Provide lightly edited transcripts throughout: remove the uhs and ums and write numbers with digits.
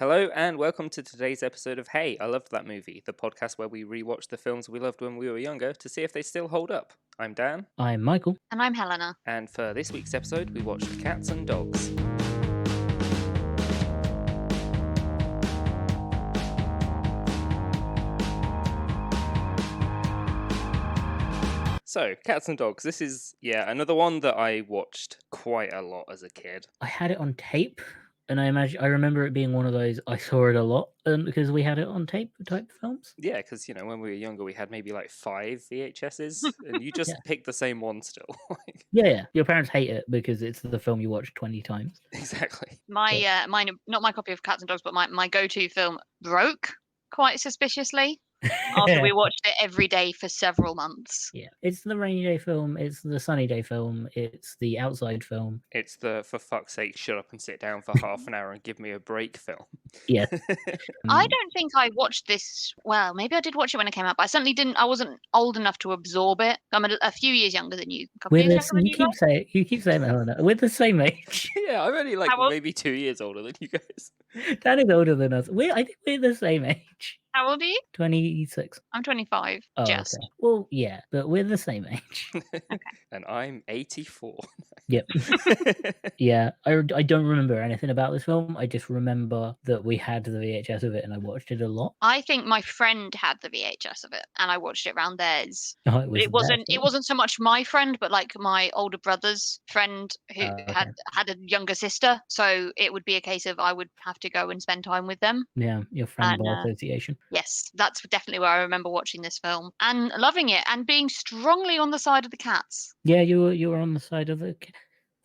Hello and welcome to today's episode of Hey, I Loved That Movie, the podcast where we rewatch the films we loved when we were younger to see if they still hold up. I'm Dan, I'm Michael. And I'm Helena. and for this week's episode, we watched Cats and Dogs. So, Cats and Dogs, this is, another one that I watched quite a lot as a kid. I had it on tape, and I remember it being one of those I saw it a lot because we had it on tape type films. Yeah, because, when we were younger, we had maybe like 5 VHSs, and you just Yeah. pick the same one still. Yeah. Your parents hate it because it's the film you watch 20 times. Exactly. Mine, not my copy of Cats and Dogs, but my go-to film broke quite suspiciously after we watched it every day for several months. Yeah, it's the rainy day film, it's the sunny day film, it's the outside film. It's the for fuck's sake, shut up and sit down for half an hour and give me a break film. Yeah. I don't think I watched this. Well, maybe I did watch it when it came out, but I certainly didn't. I wasn't old enough to absorb it. I'm a few years younger than you. A couple We're years the, younger than you keep saying that, Helena. We're the same age. Yeah, I'm only like How old- maybe 2 years older than you guys. Dan is older than us. I think we're the same age. How old are you? 26. I'm 25. Oh, Just. okay. Well, yeah, but we're the same age. And I'm 84. Yep. Yeah, I don't remember anything about this film. I just remember that we had the VHS of it and I watched it a lot. I think my friend had the VHS of it, and I watched it around theirs. Oh, It their wasn't film. so much my friend, but like my older brother's friend who Okay. had a younger sister. So it would be a case of I would have to go and spend time with them. Yeah, your friend by And, association. Yes, that's definitely where I remember watching this film and loving it and being strongly on the side of the cats. Yeah, you were on the side of the.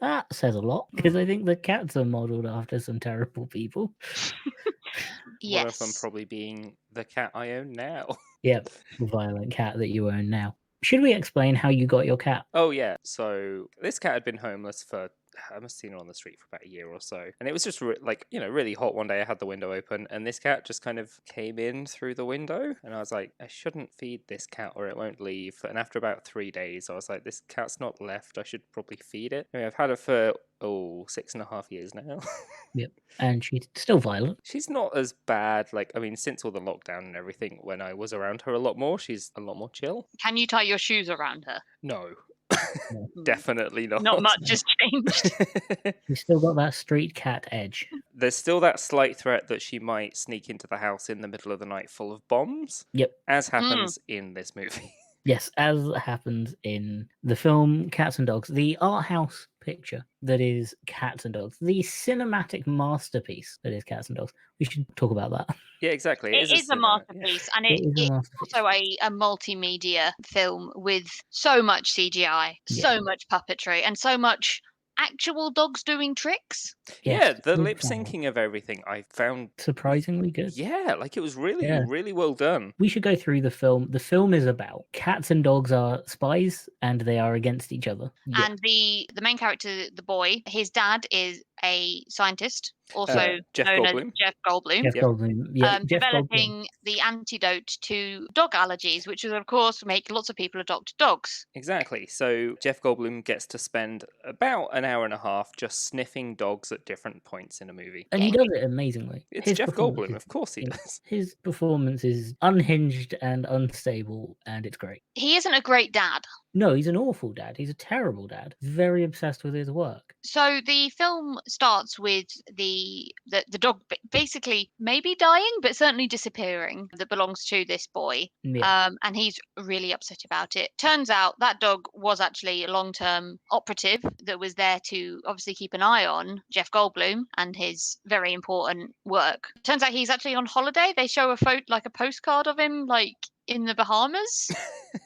That says a lot because I think the cats are modelled after some terrible people. Yes. One of them probably being the cat I own now. Yep, the violent cat that you own now. Should we explain how you got your cat? Oh yeah, so this cat had been homeless for, I must have seen her on the street for about a year or so. And it was just really hot one day. I had the window open and this cat just kind of came in through the window. And I was like, I shouldn't feed this cat or it won't leave. And after about 3 days, I was like, this cat's not left. I should probably feed it. Anyway, I've had her for, 6.5 years now. Yep, and she's still violent. She's not as bad. Since all the lockdown and everything, when I was around her a lot more, she's a lot more chill. Can you tie your shoes around her? No. No. Definitely not. Not much has changed. She's still got that street cat edge. There's still that slight threat that she might sneak into the house in the middle of the night full of bombs. Yep. As happens in this movie. Yes, as happens in the film Cats and Dogs, the art house picture that is Cats and Dogs, the cinematic masterpiece that is Cats and Dogs. We should talk about that. Yeah, exactly. It is a masterpiece, and It is a it's masterpiece. also a multimedia film with so much CGI, so much puppetry, and so much actual dogs doing tricks. Yeah, the good lip film. syncing of everything I found Surprisingly good. Yeah, it was really, Yeah. really well done. We should go through the film. The film is about cats and dogs are spies and they are against each other. Yeah. And the main character, the boy, his dad is a scientist, also Jeff known Goldblum. as Jeff Goldblum. Jeff Yep. Goldblum. Yeah, Jeff Goldblum. Developing the antidote to dog allergies, which would of course make lots of people adopt dogs. Exactly. So Jeff Goldblum gets to spend about an hour and a half just sniffing dogs at different points in a movie. And he does it amazingly. It's His Jeff performance Goldblum, is- of course he yeah. does. His performance is unhinged and unstable, and it's great. He isn't a great dad. No, he's an awful dad. He's a terrible dad. Very obsessed with his work. So the film starts with the dog basically maybe dying, but certainly disappearing, that belongs to this boy. Yeah. And he's really upset about it. Turns out that dog was actually a long-term operative that was there to obviously keep an eye on Jeff Goldblum and his very important work. Turns out he's actually on holiday. They show a postcard of him like in the Bahamas,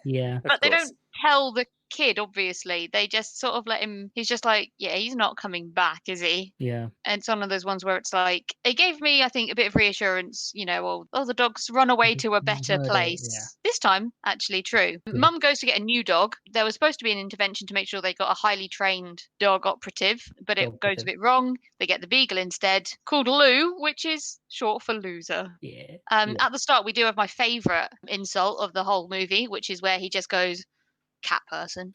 Yeah. Of but they course. don't tell the kid, obviously. They just sort of let him, he's just like, yeah, he's not coming back, is he? Yeah. And it's one of those ones where it's like, it gave me, I think, a bit of reassurance, the dog's run away to a better Murder, place. yeah. This time, actually true. Yeah. Mum goes to get a new dog. There was supposed to be an intervention to make sure they got a highly trained dog operative, but it Dog goes a operative. bit wrong. They get the beagle instead, called Lou, which is short for loser. Yeah. At the start, we do have my favourite insult of the whole movie, which is where he just goes, cat person.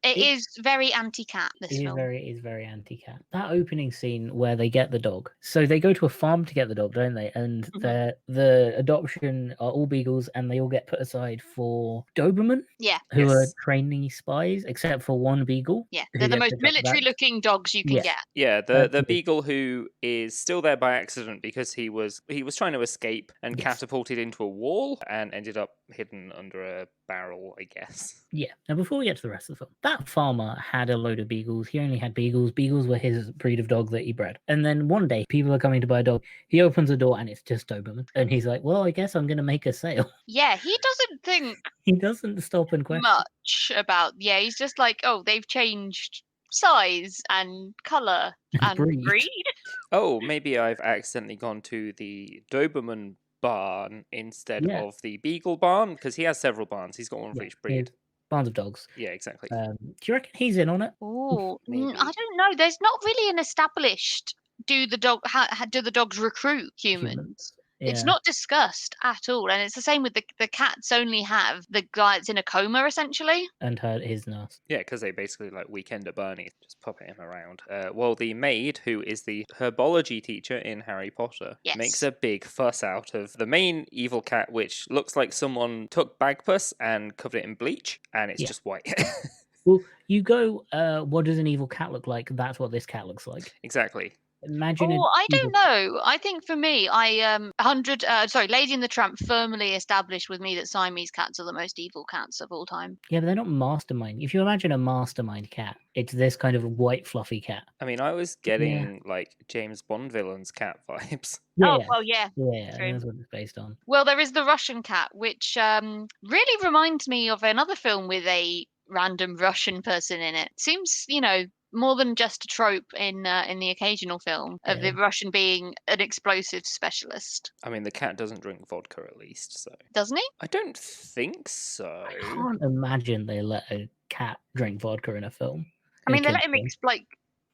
It is very anti-cat, this film. It is very anti-cat. That opening scene where they get the dog. So they go to a farm to get the dog, don't they? And the adoption are all beagles, and they all get put aside for Doberman, Yeah. who are Yes. trainee spies, except for one beagle. Yeah, who they're the gets most picked up for that. military-looking dogs you can Yeah. get. Yeah, the Absolutely. beagle who is still there by accident because he was trying to escape and Yes. catapulted into a wall and ended up hidden under a barrel, I guess. Yeah. Now, before we get to the rest of the film, that farmer had a load of beagles. He only had beagles. Beagles were his breed of dog that he bred. And then one day, people are coming to buy a dog. He opens the door and it's just Doberman. And he's like, well, I guess I'm going to make a sale. Yeah, he doesn't think He doesn't stop and question. much about. Yeah, he's just like, oh, they've changed size and color and breed. Oh, maybe I've accidentally gone to the Doberman barn instead Yeah. of the Beagle barn, because he has several barns. He's got one for each breed. Barns of dogs. Yeah, exactly. Do you reckon he's in on it? Oh, Maybe. I don't know. There's not really an established. Do the dogs recruit humans? It's Yeah. not discussed at all, and it's the same with the cats. Only have the guy that's in a coma essentially. And his nurse. Yeah, because they basically like Weekend at Bernie, just popping him around. Well, the maid, who is the herbology teacher in Harry Potter, makes Yes. a big fuss out of the main evil cat, which looks like someone took Bagpuss and covered it in bleach, and it's Yeah. just white. Well, you go, what does an evil cat look like? That's what this cat looks like. Exactly. Imagine Oh, I don't evil- know. I think for me, Lady and the Tramp firmly established with me that Siamese cats are the most evil cats of all time. Yeah, but they're not mastermind. If you imagine a mastermind cat, it's this kind of white fluffy cat. I mean, I was getting like James Bond villains cat vibes. Yeah, Oh, well, yeah. yeah, true. that's what it's based on. Well, there is the Russian cat, which really reminds me of another film with a random Russian person in it. Seems, more than just a trope in the occasional film of the Yeah. Russian being an explosive specialist, I mean, the cat doesn't drink vodka at least, so doesn't he? I don't think so. I can't imagine they let a cat drink vodka in a film. I in a mean, they let kid's him film.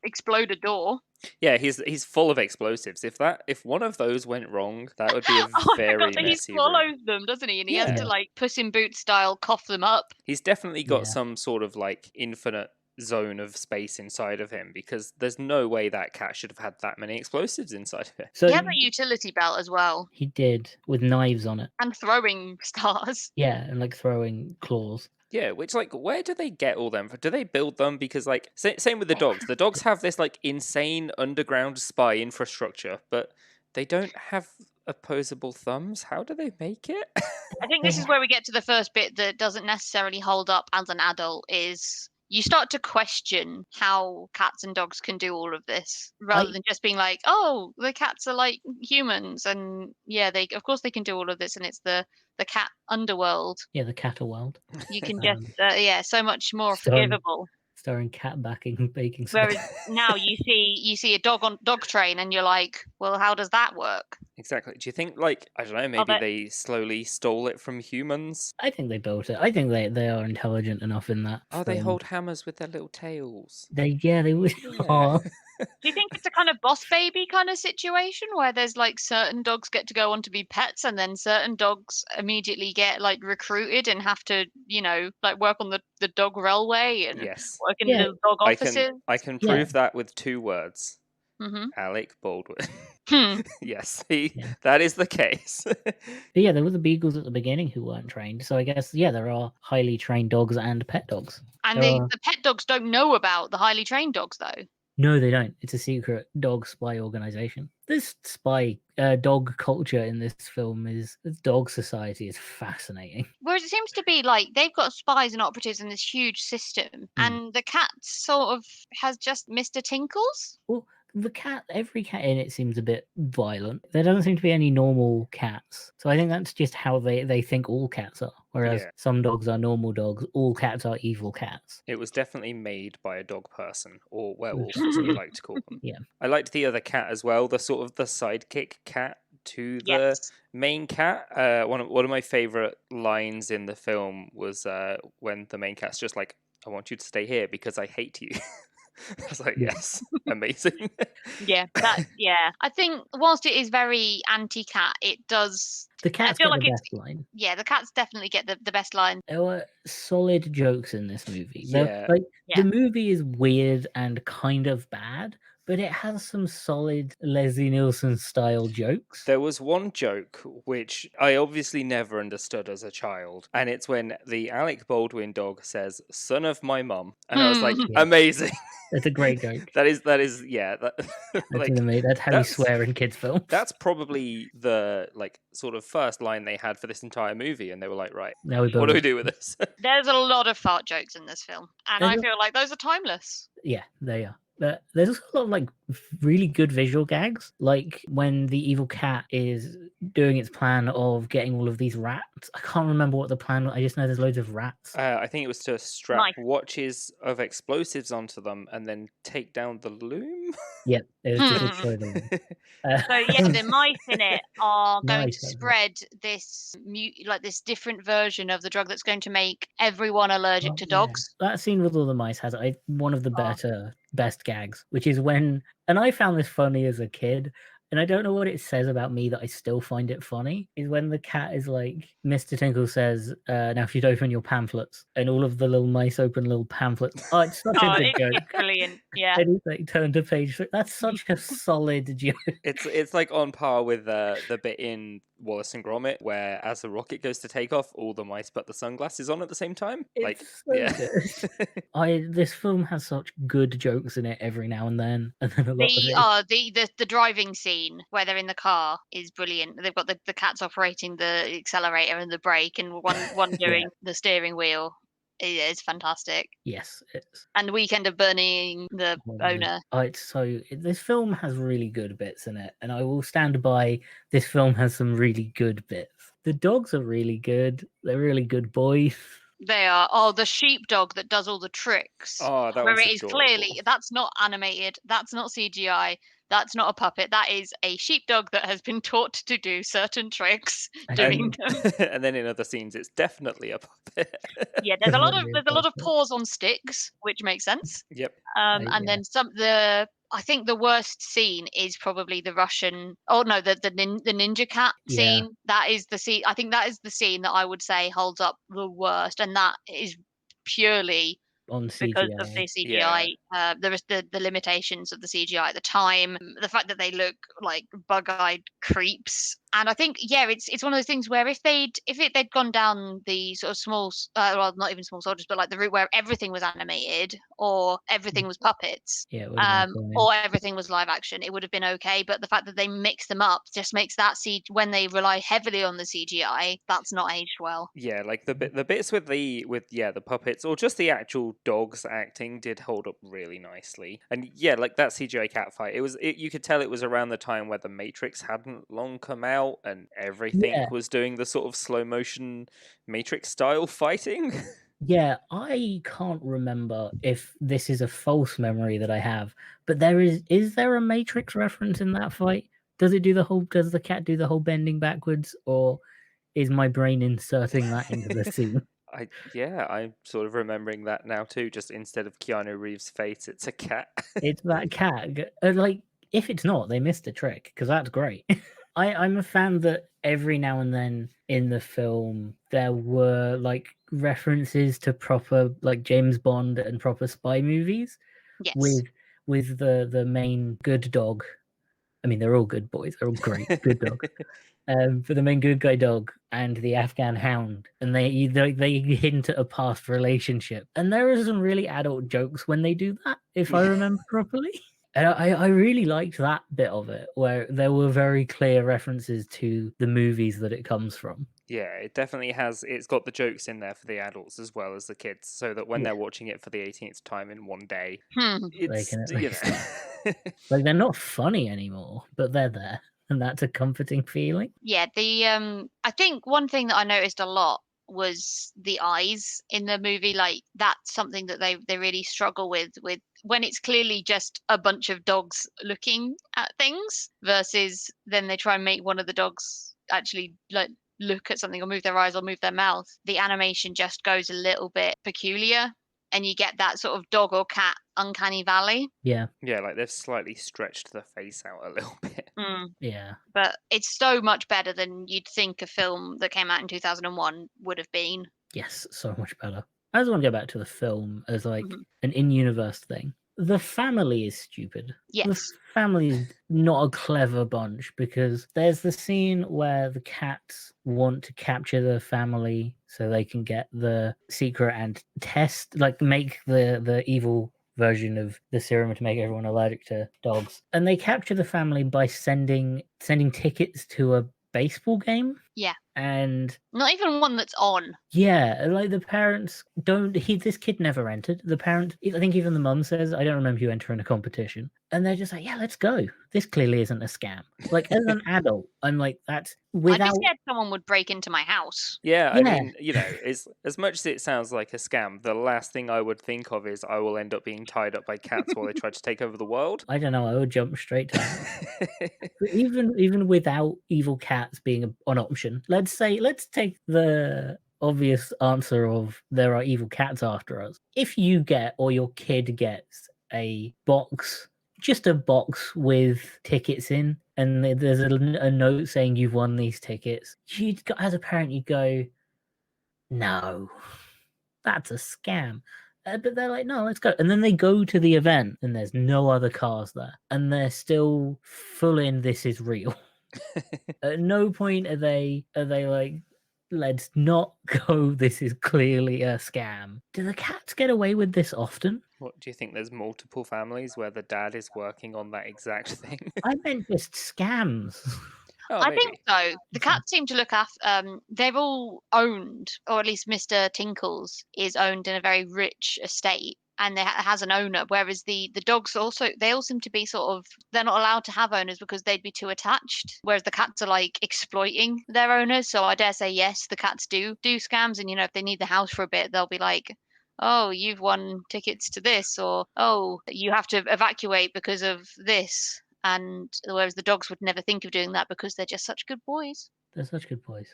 explode a door. Yeah, he's full of explosives. If one of those went wrong, that would be a Oh my very God, he messy room. swallows them, doesn't he? And he has Yeah. to like Puss in Boots style cough them up. He's definitely got Yeah. some sort of like infinite zone of space inside of him, because there's no way that cat should have had that many explosives inside of it. So He has a utility belt as well, he did, with knives on it. and throwing stars. Yeah, and like throwing claws. Yeah, which like where do they get all them? Do they build them? Because like same with the dogs. The dogs have this like insane underground spy infrastructure, but they don't have opposable thumbs. How do they make it? I think this is where we get to the first bit that doesn't necessarily hold up as an adult, is you start to question how cats and dogs can do all of this, rather than just being like, oh, the cats are like humans, and yeah, of course they can do all of this, and it's the cat underworld. Yeah, the Catterworld, You can just so much more Sorry. forgivable. starring cat backing baking soda. Whereas now you see a dog on dog train, and you're like, well, how does that work? Exactly. Do you think like I don't know, maybe bet- they slowly stole it from humans? I think they built it. I think they are intelligent enough in that. Oh, they film. hold hammers with their little tails. They would. Yeah. Aw. Do you think it's a kind of boss baby kind of situation where there's like certain dogs get to go on to be pets, and then certain dogs immediately get like recruited and have to, like work on the dog railway and Yes. work in Yeah. little dog I offices? can Yeah. prove that with 2 words. Mm-hmm. Alec Baldwin. Hmm. Yes, Yeah. that is the case. But yeah, there were the beagles at the beginning who weren't trained. So I guess there are highly trained dogs and pet dogs. And There the, are- the pet dogs don't know about the highly trained dogs, though. No, they don't. It's a secret dog spy organization. This dog culture in this film this dog society is fascinating. Whereas it seems to be like they've got spies and operatives in this huge system, and the cat sort of has just Mr. Tinkles. Well, every cat in it seems a bit violent. There doesn't seem to be any normal cats. So I think that's just how they think all cats are. Whereas Yeah. some dogs are normal dogs, all cats are evil cats. It was definitely made by a dog person, or werewolf as we like to call them. Yeah. I liked the other cat as well, the sort of the sidekick cat to the Yes. main cat. One of my favorite lines in the film was when the main cat's just like, "I want you to stay here because I hate you." I was like, Yeah. yes, amazing. Yeah, I think whilst it is very anti-cat, it does. The I cats feel get like the it's best line. the cats definitely get the best line. There were solid jokes in this movie. Yeah. Like Yeah. the movie is weird and kind of bad, but it has some solid Leslie Nielsen style jokes. There was one joke which I obviously never understood as a child, and it's when the Alec Baldwin dog says, "Son of my mum," and I was like, Yeah. amazing. That's a great joke. that is yeah. That's amazing. That's how you that's- swear in kids' films. That's probably the like sort of first line they had for this entire movie, and they were like, right, Now we what build do we it. do with this? There's a lot of fart jokes in this film, and I There's a- feel like those are timeless. Yeah, they are. But there's also a lot of like really good visual gags, like when the evil cat is doing its plan of getting all of these rats. I can't remember what the plan was. I just know there's loads of rats. I think it was to strap Knife. watches of explosives onto them and then take down the loom. Yep, it was to Hmm. destroy them. So yeah, the mice in it are going Nice, to that's it. spread this this different version of the drug that's going to make everyone allergic Oh, to yeah. dogs. That scene with all the mice has one of the Oh. best gags, which is when, and I found this funny as a kid, and I don't know what it says about me that I still find it funny, is when the cat is like, Mr. Tinkle says, now if you'd open your pamphlets, and all of the little mice open little pamphlets. Oh, it's such Oh, a good it's joke. brilliant. Yeah. And he's like, turn to page 3. That's such a solid joke. It's like on par with the bit in Wallace and Gromit where as the rocket goes to take off, all the mice put the sunglasses on at the same time. Like, It's so good. This film has such good jokes in it every now and then a lot of it. The driving scene where they're in the car is brilliant. They've got the cats operating the accelerator and the brake, and one doing the steering wheel. It's fantastic. Yes, it's And the weekend of burning the owner. this film has really good bits in it, and I will stand by. This film has some really good bits. The dogs are really good. They're really good boys. They are. The sheepdog that does all the tricks. oh, that Where was it is clearly that's not animated. That's not CGI. That's not a puppet. That is a sheepdog that has been taught to do certain tricks, doing them. and then in other scenes, it's definitely a puppet. Yeah, there's a lot of Definitely a paws on sticks, which makes sense. Yep. And yeah. then I think the worst scene is probably the Russian. Oh no, the ninja cat Yeah. scene. That is the scene. I think that is the scene that I would say holds up the worst, and that is purely on because CGI. of the CGI. There is the limitations of the CGI at the time, the fact that they look like bug-eyed creeps. And I think, it's one of those things where if they'd gone down the sort of small, well, not even small soldiers, but like the route where everything was animated or everything was puppets, Yeah, it would've been fine. or everything was live action, it would have been okay. But the fact that they mix them up just makes that when they rely heavily on the CGI, that's not aged well. Yeah, like the bits with the puppets or just the actual dogs acting did hold up really nicely. And yeah, like that CGI cat fight, you could tell it was around the time where the Matrix hadn't long come out and everything was doing the sort of slow motion Matrix style fighting. Yeah, I can't remember if this is a false memory that I have, but is there a Matrix reference in that fight? Does the cat do the whole bending backwards, or is my brain inserting that into the scene? I'm sort of remembering that now too. Just instead of Keanu Reeves' face, it's a cat. It's that cat. Like, if it's not, they missed a trick, because that's great. I'm a fan that every now and then in the film there were like references to proper like James Bond and proper spy movies. Yes. With the main good dog. I mean, they're all good boys. They're all great good dog. For the main good guy dog and the Afghan hound, and they hint at a past relationship, and there are some really adult jokes when they do that, if I remember properly. And I really liked that bit of it, where there were very clear references to the movies that it comes from. Yeah, it definitely has. It's got the jokes in there for the adults as well as the kids, so that when they're watching it for the 18th time in one day, it's can at least- know. Like, they're not funny anymore, but they're there, and that's a comforting feeling. Yeah, I think one thing that I noticed a lot was the eyes in the movie. Like, that's something that they really struggle with when it's clearly just a bunch of dogs looking at things, versus then they try and make one of the dogs actually like look at something or move their eyes or move their mouth. The animation just goes a little bit peculiar. and you get that sort of dog or cat uncanny valley. Yeah, Yeah, like they've slightly stretched the face out a little bit. yeah. But it's so much better than you'd think a film that came out in 2001 would have been. Yes, so much better. I just want to go back to the film as like Mhm. an in-universe thing. The family is stupid. The Yes. family is not a clever bunch because there's the scene where the cats want to capture the family so they can get the secret and test, like make the evil version of the serum to make everyone allergic to dogs. And they capture the family by sending tickets to a baseball game. Yeah. And Not even one that's on. yeah, like the parents don't. This kid never entered. The parent, I think even the mum says, "I don't remember you entering a competition." And they're just like, "Yeah, let's go. This clearly isn't a scam." Like as an adult, I'm like, "That's I'd without." be scared someone would break into my house. Yeah, I Yeah. mean, it's, as much as it sounds like a scam, the last thing I would think of is I will end up being tied up by cats while they try to take over the world. I don't know. I would jump straight to that. But even without evil cats being an option, let's take the obvious answer of there are evil cats after us. If you get or your kid gets a box, just a box with tickets in, and there's a note saying you've won these tickets, as a parent you'd go, no, that's a scam. But they're like, no, let's go. And then they go to the event and there's no other cars there. And they're still full in, this is real. At no point are they like, let's not go, this is clearly a scam. Do the cats get away with this often? What do you think? There's multiple families where the dad is working on that exact thing? I meant just scams. Oh, I maybe. think so. The cats seem to look after. They're all owned, or at least Mr. Tinkles is owned in a very rich estate, and has an owner. Whereas the dogs also, they all seem to be sort of, they're not allowed to have owners because they'd be too attached. Whereas the cats are like exploiting their owners. So I dare say yes, the cats do scams, and if they need the house for a bit, they'll be like, oh, you've won tickets to this, or oh, you have to evacuate because of this. And whereas the dogs would never think of doing that because they're just such good boys. They're such good boys.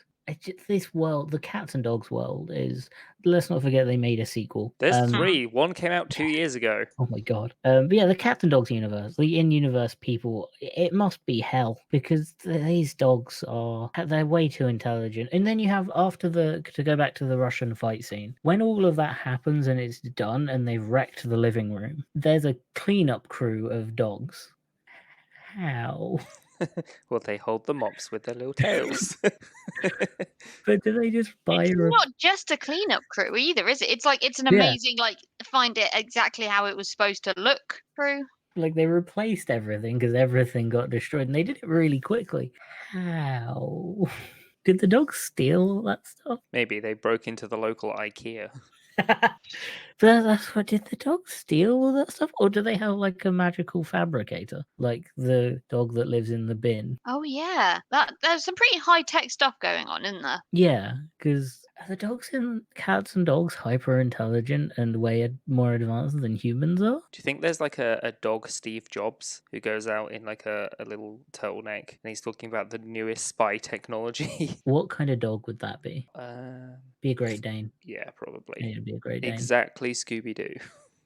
This world, the cats and dogs world, is. Let's not forget they made a sequel. There's 3. One came out 2 years ago. Oh my god. But yeah, the cats and dogs universe, the in-universe people, it must be hell because these dogs they're way too intelligent. And then you have to go back to the Russian fight scene, when all of that happens and it's done and they've wrecked the living room, there's a cleanup crew of dogs. How? Well, they hold the mops with their little tails. But do they just buy It's not just a cleanup crew either, is it? It's like it's an amazing find it exactly how it was supposed to look crew. like they replaced everything because everything got destroyed and they did it really quickly. How? Did the dogs steal all that stuff? Maybe they broke into the local IKEA. But that's what, did the dogs steal all that stuff? Or do they have like a magical fabricator? Like the dog that lives in the bin? Oh yeah, there's some pretty high tech stuff going on, isn't there? Yeah, because are the dogs in cats and dogs hyper intelligent and way more advanced than humans are? Do you think there's like a dog Steve Jobs who goes out in like a little turtleneck and he's talking about the newest spy technology? What kind of dog would that be? Uh, Be a Great Dane. yeah, probably. It'd be a Great Dane. Exactly Scooby-Doo.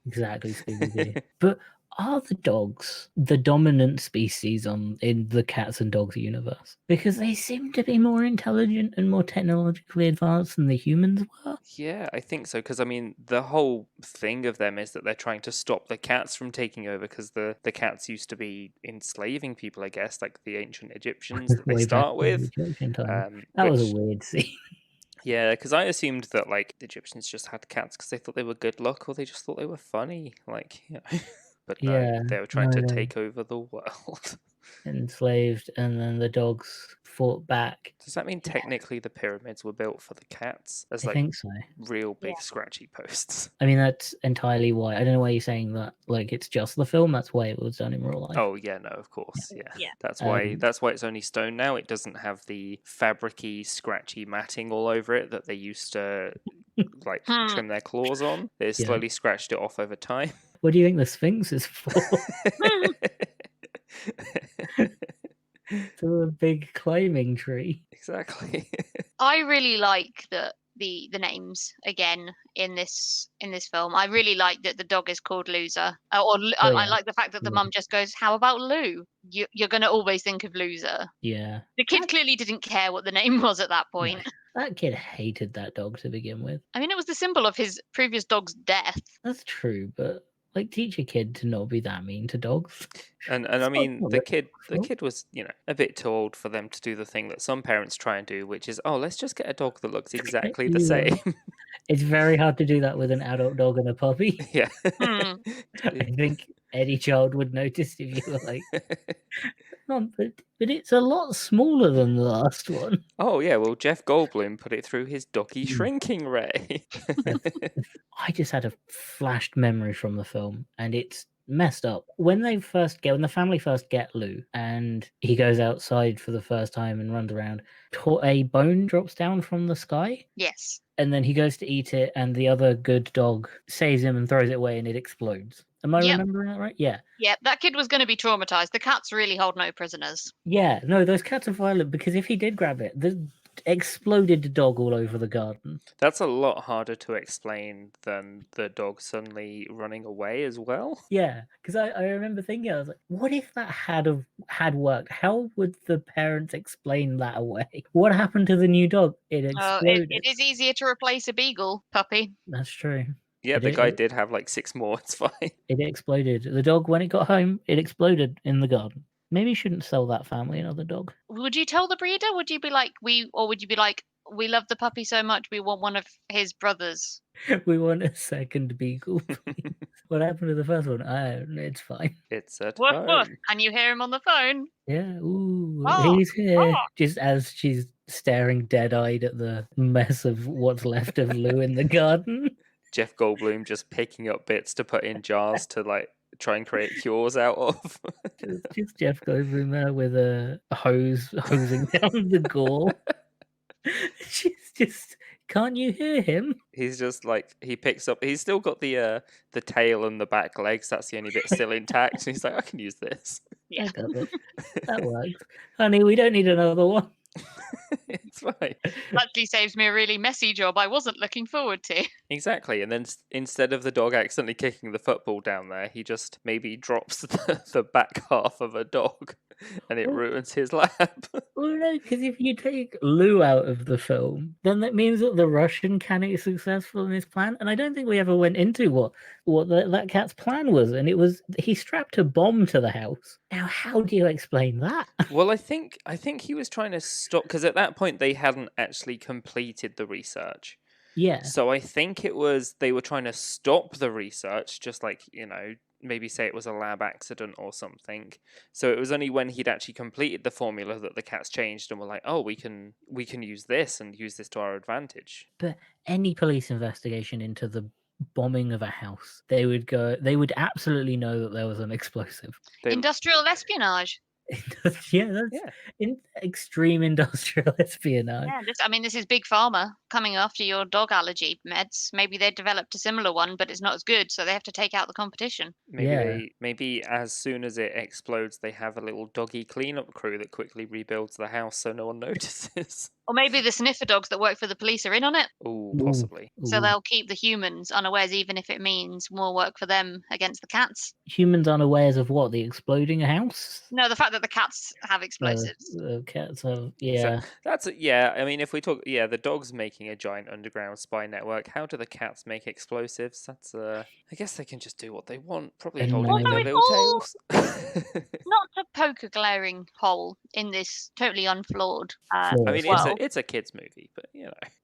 Exactly, Scooby-Doo. But are the dogs the dominant species in the cats and dogs universe? Because they seem to be more intelligent and more technologically advanced than the humans were. Yeah, I think so. Because, I mean, the whole thing of them is that they're trying to stop the cats from taking over because the cats used to be enslaving people, I guess, like the ancient Egyptians that they Way back start in with. the Egyptian time. That was a weird scene. Yeah, because I assumed that like the Egyptians just had cats because they thought they were good luck, or they just thought they were funny, like But no, Yeah, they were trying to no. take over the world. Enslaved, and then the dogs fought back. Does that mean technically the pyramids were built for the cats as I like think so. real big scratchy posts? I mean, that's entirely why. I don't know why you're saying that. Like, it's just the film. That's why it was done in real life. Oh yeah, no, of course, yeah. Yeah. That's why it's only stone now. It doesn't have the fabricy, scratchy matting all over it that they used to like trim their claws on. They slowly scratched it off over time. What do you think the Sphinx is for? To a big climbing tree. Exactly. I really like that the names again in this film. I really like that the dog is called Loser, Oh, I yeah. like the fact that the Yeah. mum just goes, "How about Lou?" You're going to always think of Loser. Yeah. The kid clearly didn't care what the name was at that No, point. that kid hated that dog to begin with. I mean, it was the symbol of his previous dog's death. That's true, but like teach a kid to not be that mean to dogs. And It's I not- mean, not the really helpful. kid was, you know, a bit too old for them to do the thing that some parents try and do, which is, oh, let's just get a dog that looks exactly the Yeah. same. It's very hard to do that with an adult dog and a puppy. Yeah. I think any child would notice if you were like, "Oh, but it's a lot smaller than the last one." Oh yeah, well Jeff Goldblum put it through his doggy Mm. shrinking ray. I just had a flashed memory from the film, and it's messed up. When the family first get Lou, and he goes outside for the first time and runs around, a bone drops down from the sky, Yes. and then he goes to eat it, and the other good dog saves him and throws it away, and it explodes. Am I Yep. remembering that right? Yeah. Yeah, that kid was going to be traumatized. The cats really hold no prisoners. Yeah, no, those cats are violent because if he did grab it, the exploded dog all over the garden. That's a lot harder to explain than the dog suddenly running away as well. Yeah, because I remember thinking, I was like, what if that had worked? How would the parents explain that away? What happened to the new dog? It exploded. It is easier to replace a beagle puppy. That's true. Yeah, the guy did have like 6 more, it's fine. It exploded. The dog, when it got home, it exploded in the garden. Maybe you shouldn't sell that family another dog. Would you tell the breeder? Would you be like, we love the puppy so much, we want one of his brothers? We want a second beagle, please. What happened to the first one? It's fine. It's at Woof, home. woof. And you hear him on the phone. Yeah, ooh, Oh, he's here. oh. Just as she's staring dead-eyed at the mess of what's left of Lou in the garden. Jeff Goldblum just picking up bits to put in jars to like try and create cures out of. Just Jeff Goldblum there with a hose hosing down the gore. She's just, can't you hear him? He's just like he's still got the tail and the back legs. That's the only bit still intact. And he's like, I can use this. Yeah. I got it. That works. Honey, we don't need another one. It's fine. Actually saves me a really messy job I wasn't looking forward to. Exactly. And then instead of the dog accidentally kicking the football down there, he just maybe drops the back half of a dog and it Oh. ruins his lab. Well, no, because if you take Lou out of the film, then that means that the Russian can is successful in his plan. And I don't think we ever went into what that cat's plan was. And it was he strapped a bomb to the house. Now, how do you explain that? Well, I think he was trying to stop because at that point they hadn't actually completed the research. Yeah, So I think they were trying to stop the research, just like, maybe say it was a lab accident or something. So it was only when he'd actually completed the formula that the cats changed and were like, oh, we can use this and use this to our advantage. but any police investigation into the bombing of a house, they would absolutely know that there was an explosive. They- Industrial espionage. Yeah, that's Yeah. in extreme industrial espionage. Yeah, this is Big Pharma coming after your dog allergy meds. Maybe they developed a similar one, but it's not as good, so they have to take out the competition. Maybe as soon as it explodes, they have a little doggy cleanup crew that quickly rebuilds the house so no one notices. Or maybe the sniffer dogs that work for the police are in on it, Oh, Ooh. possibly. so Ooh. they'll keep the humans unawares, even if it means more work for them against the cats. Humans unawares of what? The exploding house? No, the fact that the cats have No, explosives. the cats have, yeah. Yeah. I mean, if we talk, the dog's making a giant underground spy network. How do the cats make explosives? That's I guess they can just do what they want. Probably And holding no- their little tails. Not to poke a glaring hole in this totally unflawed. I mean, Flaws. it's a kids movie, but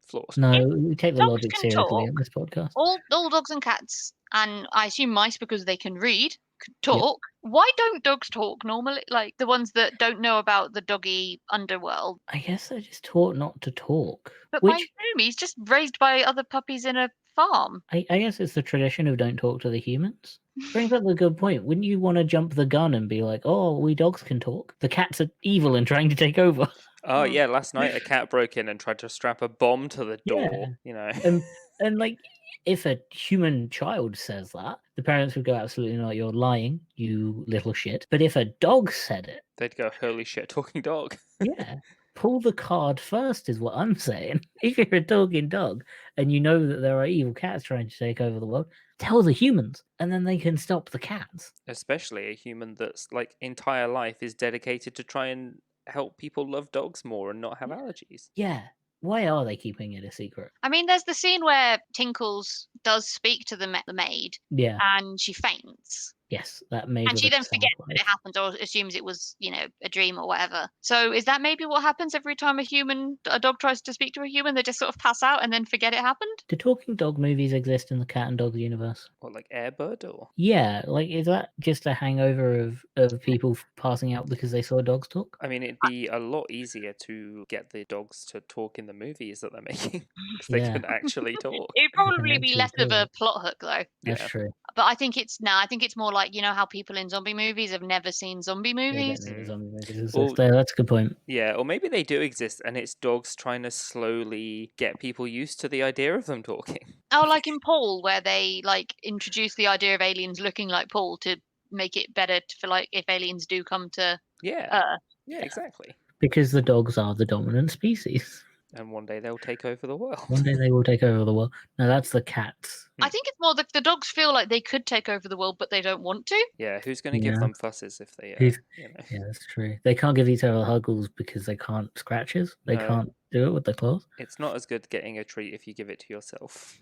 flaws. No, we take the dogs logic can seriously talk, in this podcast. all dogs and cats, and I assume mice because they can read, could Yep. talk. Why don't dogs talk normally? Like the ones that don't know about the doggy underworld. I guess they're just taught not to talk. But my Which he's just raised by other puppies in a farm. I guess it's the tradition of don't talk to the humans. Brings up a good point. Wouldn't you want to jump the gun and be like, oh, we dogs can talk? The cats are evil and trying to take over. Oh yeah, last night a cat broke in and tried to strap a bomb to the door. And like, if a human child says that, the parents would go, absolutely not, you're lying, you little shit. But if a dog said it, They'd go, holy shit, talking dog. yeah. pull the card first, is what I'm saying. If you're a talking dog and you know that there are evil cats trying to take over the world, tell the humans, and then they can stop the cats. Especially a human that's like entire life is dedicated to try and help people love dogs more and not have allergies. Yeah. Why are they keeping it a secret? I mean, there's the scene where Tinkles does speak to the maid, Yeah. and she faints. Yes, that made. And she then forgets that it happened, or assumes it was, a dream or whatever. So is that maybe what happens every time a dog tries to speak to a human? They just sort of pass out and then forget it happened? Do talking dog movies exist in the cat and dog universe? Or like Air Bud or Yeah, like is that just a hangover of people passing out because they saw dogs talk? I mean, it'd be a lot easier to get the dogs to talk in the movies that they're making if they Yeah. can actually talk. It'd probably be actually less of do a it. plot hook, though. That's Yeah. true. But I think it's more like, how people in zombie movies have never seen zombie They don't movies. know that zombie movies exist. Well- That's a good point. Yeah, or maybe they do exist and it's dogs trying to slowly get people used to the idea of them talking. Oh, like in Paul, where they introduce the idea of aliens looking like Paul to make it better for if aliens do come to Yeah. Earth. Yeah, exactly. Because the dogs are the dominant species. And one day they'll take over the world. One day they will take over the world. No, that's the cats. I think it's more the dogs feel like they could take over the world, but they don't want to. Yeah, who's going to give Yeah. them fusses if they, Who's- you know? Yeah, that's true. They can't give each other huggles because they can't scratches. They No. can't do it with their claws. It's not as good getting a treat if you give it to yourself.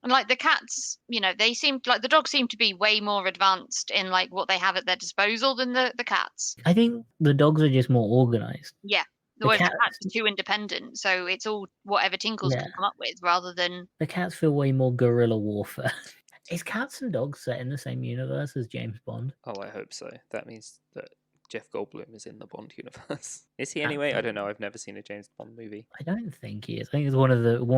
And the cats, they seem like the dogs seem to be way more advanced in what they have at their disposal than the cats. I think the dogs are just more organized. The Whereas the cats- cats are too independent, so it's all whatever Tinkles Yeah. can come up with rather than. The cats feel way more guerrilla warfare. Is cats and dogs set in the same universe as James Bond? Oh, I hope so. That means that Jeff Goldblum is in the Bond universe. Is he anyway? I don't know. I've never seen a James Bond movie. I don't think he is. I think it's one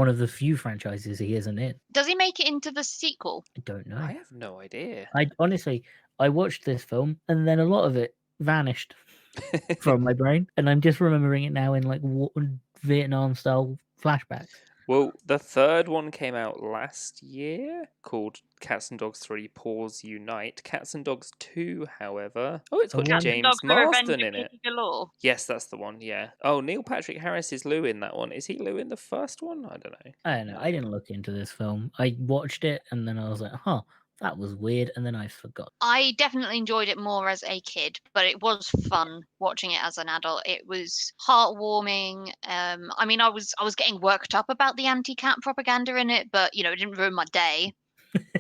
of the few franchises he isn't in. Does he make it into the sequel? I don't know. I have no idea. I honestly, I watched this film and then a lot of it vanished from my brain, and I'm just remembering it now in Vietnam style flashbacks. Well, the third one came out last year called Cats and Dogs 3 Paws Unite. Cats and Dogs 2, however. Oh, it's got Cats and James Dogs: The Revenge Marsden of in it. Kitty Galore. Yes, that's the one, yeah. Oh, Neil Patrick Harris is Lou in that one. Is he Lou in the first one? I don't know. I don't know. I didn't look into this film. I watched it and then I was like, huh, that was weird, and then I forgot. I definitely enjoyed it more as a kid, but it was fun watching it as an adult. It was heartwarming. I mean, I was getting worked up about the anti-cat propaganda in it, but it didn't ruin my day.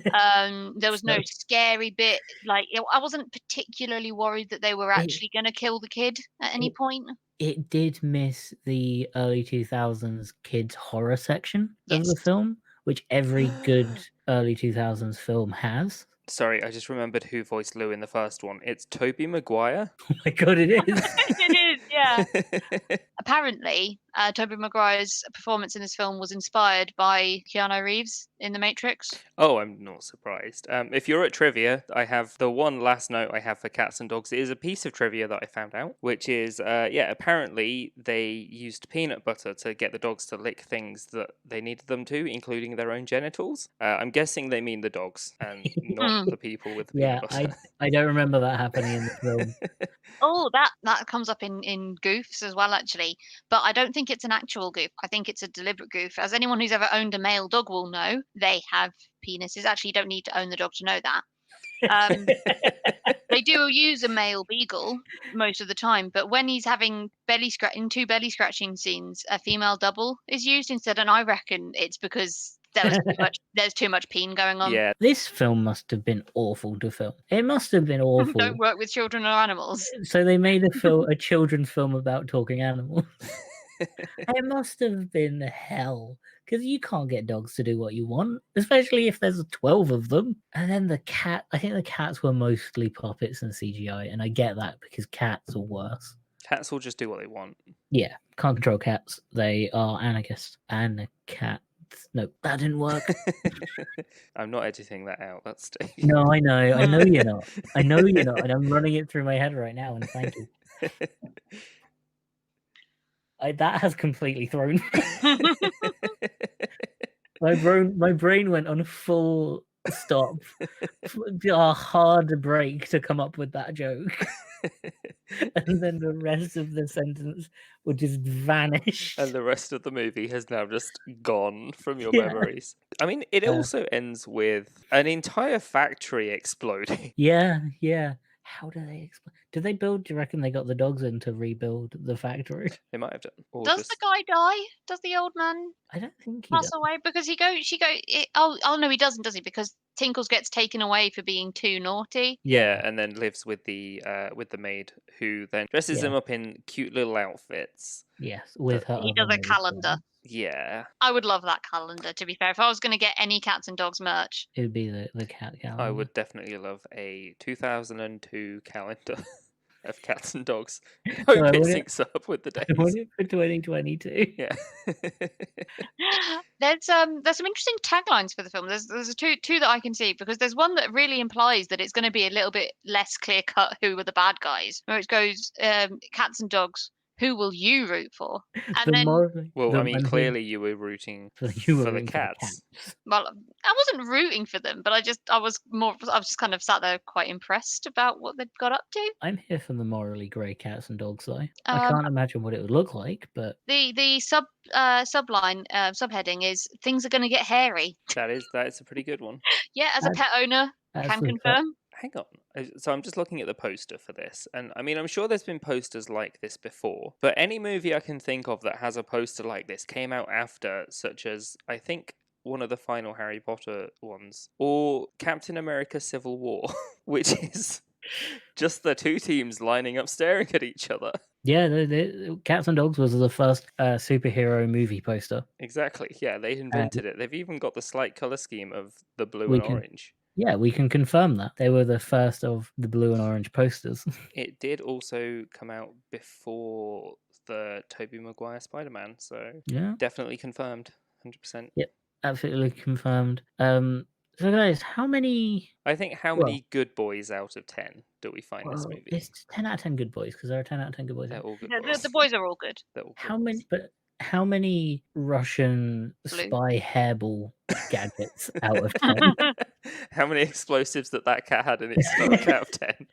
There was no scary bit. I wasn't particularly worried that they were actually going to kill the kid at any point. It did miss the early 2000s kids horror section of the Yes. film, which every good early 2000s film has. Sorry, I just remembered who voiced Lou in the first one. It's Tobey Maguire. Oh my god, it is. It is, yeah. Apparently, Tobey Maguire's performance in this film was inspired by Keanu Reeves in The Matrix. Oh, I'm not surprised. If you're at trivia, I have the one last note I have for Cats and Dogs. It is a piece of trivia that I found out, which is, apparently they used peanut butter to get the dogs to lick things that they needed them to, including their own genitals. I'm guessing they mean the dogs and not the people with the Yeah, peanut butter. I don't remember that happening in the film. Oh, that comes up in goofs as well, actually. But I don't think it's an actual goof. I think it's a deliberate goof. As anyone who's ever owned a male dog will know, they have penises. Actually, you don't need to own the dog to know that. They do use a male beagle most of the time, but when he's having two belly scratching scenes, a female double is used instead, and I reckon it's because there's too much peen going on. Yeah, This film must have been awful to film. It must have been awful. Don't work with children or animals. So they made a children's film about talking animals. It must have been hell, because you can't get dogs to do what you want, especially if there's 12 of them. And then I think the cats were mostly puppets and CGI, and I get that because cats are worse. cats will just do what they want. Yeah, can't control cats. They are anarchists. Cat. No, that didn't work. I'm not editing that out. That's Steve. No, I know you're not. I know you're not, and I'm running it through my head right now, and thank you. That has completely thrown my brain went on full stop, a hard break to come up with that joke. and then the rest of the sentence would just vanish. And the rest of the movie has now just gone from your Yeah. memories. I mean, it also ends with an entire factory exploding. Yeah, yeah. How do they explain? Do they build? Do you reckon they got the dogs in to rebuild the factory? They might have done. Or Does just... the guy die? Does the old man I don't think he pass does. away? Because oh no, he doesn't, does he? Because Tinkles gets taken away for being too naughty. Yeah, and then lives with the maid, who then dresses Yeah. him up in cute little outfits. Yes, with her. He does other a maid calendar. friends. Yeah, I would love that calendar, to be fair. If I was going to get any cats and dogs merch, It would be the cat calendar. I would definitely love a 2002 calendar of cats and dogs. I So hope I it want it- syncs up with the I want days. it for 2022. Yeah. there's some interesting taglines for the film. There's two that I can see, because there's one that really implies that it's going to be a little bit less clear cut who are the bad guys, where it goes cats and dogs, who will you root for? And then Well, the I mean, one who- clearly you were rooting you were for the rooting cats. well, I wasn't rooting for them, but I was just kind of sat there quite impressed about what they'd got up to. I'm here for the morally grey cats and dogs, though. I Um, can't imagine what it would look like, but The subline subheading is things are going to get hairy. That is a pretty good one. Yeah, as a As- pet owner, as can the confirm. Hang on. So I'm just looking at the poster for this, and I mean, I'm sure there's been posters like this before, but any movie I can think of that has a poster like this came out after, such as, I think, one of the final Harry Potter ones, or Captain America Civil War, which is just the two teams lining up staring at each other. yeah, the Cats and Dogs was the first superhero movie poster. Exactly. Yeah, they invented it. They've even got the slight color scheme of the blue We and can- orange. Yeah, we can confirm that. They were the first of the blue and orange posters. It did also come out before the Tobey Maguire Spider-Man, so Yeah, definitely confirmed, 100%. absolutely confirmed. So guys, how many... I think how Well- many good boys out of 10 do we find this Well, movie? it's 10 out of 10 good boys, because there are 10 out of 10 good boys. They're all good Yeah, boys. the boys are all good. They're all good How boys. many? But how many Russian Blue. spy hairball gadgets out of 10? How many explosives that cat had in its stomach out of 10?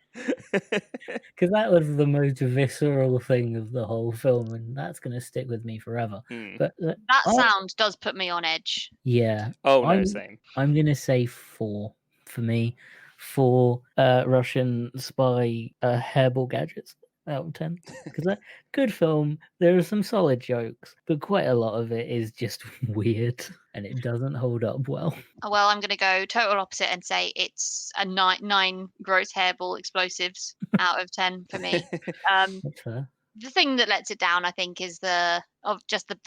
Because that was the most visceral thing of the whole film, and that's going to stick with me forever. Hmm. But That Oh. sound does put me on edge. yeah, Oh, no, I'm- same. I'm going to say 4 for me. 4 Russian spy hairball gadgets out of 10. Because that good film, there are some solid jokes, but quite a lot of it is just weird, and it doesn't hold up well. Well, I'm going to go total opposite and say it's a 9 gross hairball explosives out of 10 for me. That's fair. The thing that lets it down, I think, is the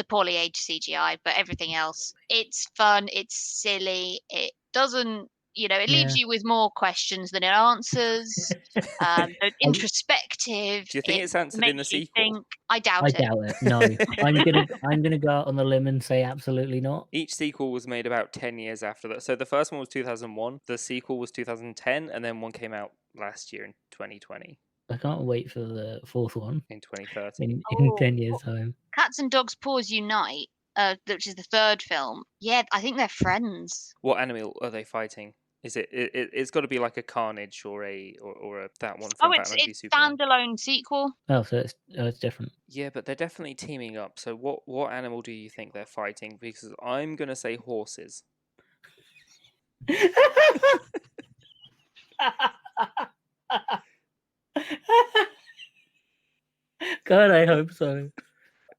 poorly aged CGI, but everything else, it's fun, it's silly, it doesn't, it leaves you with more questions than it answers. It's introspective. Do you think it's answered in the makes you sequel? think. I doubt I it. doubt it. No, I'm gonna go out on the limb and say absolutely not. Each sequel was made about 10 years after that. So the first one was 2001, the sequel was 2010, and then one came out last year in 2020, I can't wait for the fourth one in 2030. in Oh. 10 years' time. Cats and Dogs Paws Unite, which is the third film. Yeah, I think they're friends. What animal are they fighting? Is it's got to be like a Carnage or a that one Oh, from it's Batman v it's Superman. standalone sequel. Oh, so it's different. Yeah, but they're definitely teaming up. So what animal do you think they're fighting? Because I'm gonna say horses. God, I hope so.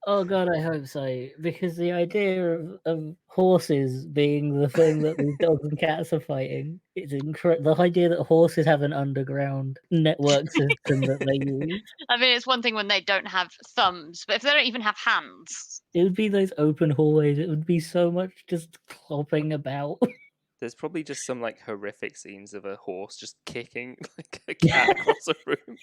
Oh God, I hope so. Because the idea of horses being the thing that these dogs and cats are fighting is incredible. The idea that horses have an underground network system that they use. I mean, it's one thing when they don't have thumbs, but if they don't even have hands, It would be those open hallways. It would be so much just clopping about. There's probably just some like horrific scenes of a horse just kicking like a cat across a room.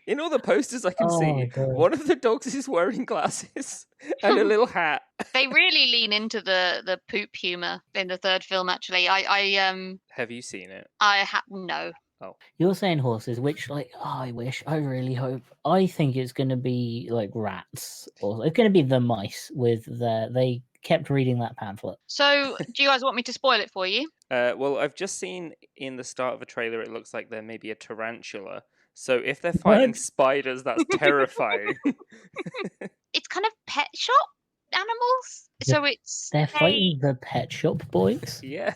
In all the posters I can Oh my see, God. one of the dogs is wearing glasses and a little hat. they really lean into the poop humor in the third film. Actually, Have you seen it? no. You're saying horses, which, like, I really hope. I think it's going to be like rats, or it's going to be the mice with they kept reading that pamphlet. So, do you guys want me to spoil it for you? Well, I've just seen in the start of a trailer, it looks like there may be a tarantula. So if they're fighting What? spiders, that's terrifying. It's kind of pet shop animals. So it's They're they- fighting the Pet Shop Boys. Yeah.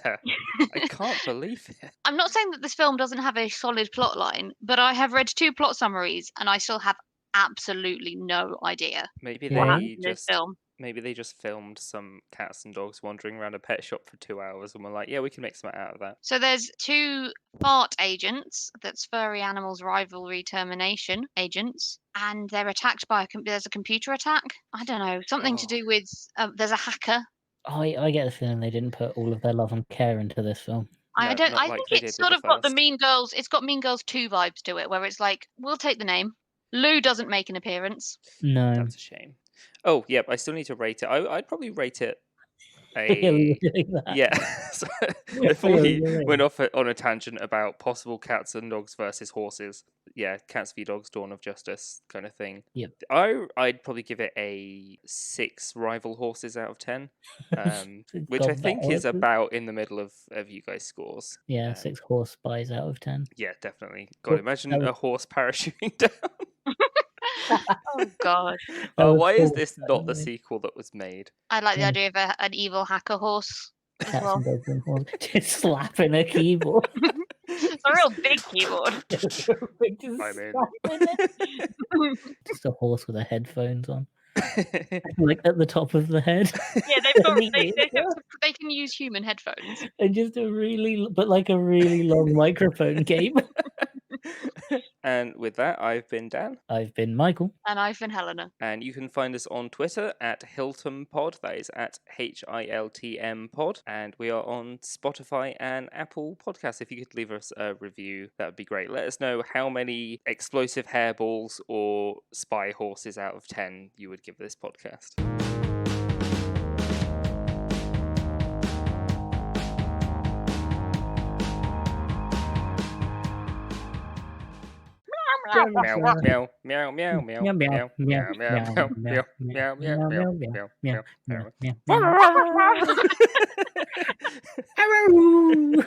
I can't believe it. I'm not saying that this film doesn't have a solid plot line, but I have read 2 plot summaries and I still have absolutely no idea Maybe Yeah. what they happens in this just film. maybe they just filmed some cats and dogs wandering around a pet shop for 2 hours and were like, yeah, we can make something out of that. So there's 2 fart agents, that's furry animals rivalry termination agents, and they're attacked by there's a computer attack. I don't know, something to Oh. do with there's a hacker. I get the feeling they didn't put all of their love and care into this film. I No, don't. not I like think they it's did with sort the of got the first. Mean Girls. It's got Mean Girls 2 vibes to it, where it's like we'll take the name. Lou doesn't make an appearance. No. That's a shame. Oh, yep, I still need to rate it. I'd probably rate it Yeah, we a were doing that. yeah. So, before Yeah, we you're went right. off on a tangent about possible cats and dogs versus horses, yeah, Cats v Dogs, Dawn of Justice kind of thing. Yep. I'd probably give it a 6 rival horses out of 10, which I God, think that is was- about in the middle of you guys' scores. Yeah, 6 horse spies out of 10. Yeah, definitely. Cool. God, imagine That was- a horse parachuting down. Oh God! That was Why is cool, this not the by the way. sequel that was made? I like the Yeah. idea of an evil hacker horse as Cats well. and dogs and horses. Just slapping a keyboard. It's a real big keyboard. Just I'm in. slapping it. Just a horse with the headphones on, like at the top of the head, Yeah, they've got. Me They can use human headphones. and just a really long microphone cable. And with that, I've been Dan, I've been Michael. And I've been Helena. and you can find us on Twitter at Hilton Pod. That is at HILTM Pod, and we are on Spotify and Apple Podcasts. If you could leave us a review, that would be great. Let us know how many explosive hairballs or spy horses out of 10 you would give this podcast. Meow, meow, meow, meow, meow, meow, meow, meow, meow, meow, meow, meow, meow, meow, meow, meow. Arrow!